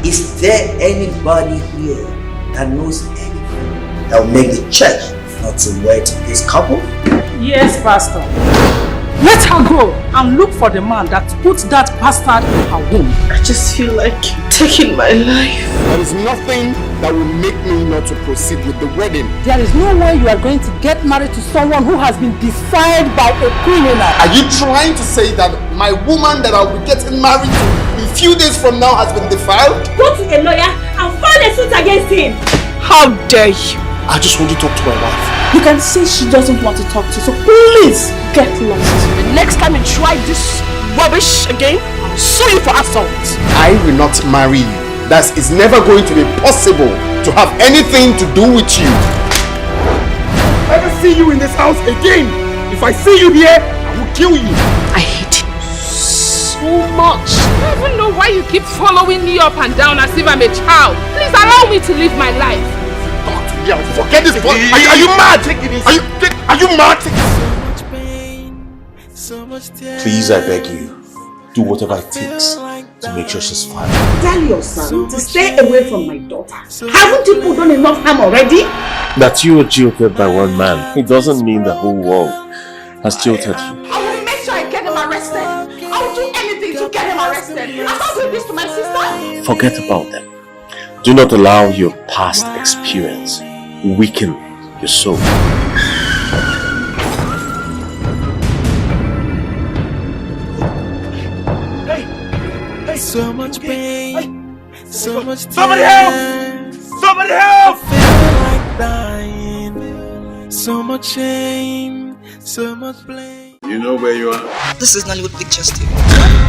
Is there anybody here that knows anything that will make the church not to wed this couple? Yes, Pastor. Let her go and look for the man that put that bastard in her womb. I just feel like taking my life. There is nothing that will make me not to proceed with the wedding. There is no way you are going to get married to someone who has been defiled by a criminal. Are you trying to say that my woman that I'll be getting married to in a few days from now has been defiled? Go to a lawyer and file a suit against him. How dare you? I just want to talk to my wife. You can see she doesn't want to talk to you, so please get lost. The next time you try this rubbish again, I'll sue you for assault. I will not marry you. That is never going to be possible to have anything to do with you. If I ever see you in this house again, if I see you here, I will kill you. I hate you so much. I don't even know why you keep following me up and down as if I'm a child. Please allow me to live my life. Yeah, forget this. Are you mad? Are you mad? Please, I beg you, do whatever it takes to make sure she's fine. Tell your son to stay away from my daughter. Haven't you done enough harm already? That you were jilted by one man, it doesn't mean the whole world has jilted you. I will make sure I get him arrested. I will do anything to get him arrested. I'm not doing this to my sister. Forget about them. Do not allow your past experience weaken your soul. So much pain, so much tears. Somebody help! Somebody help! I feel like dying. So much shame, so much blame. You know where you are? This is Nollywood Pictures TV.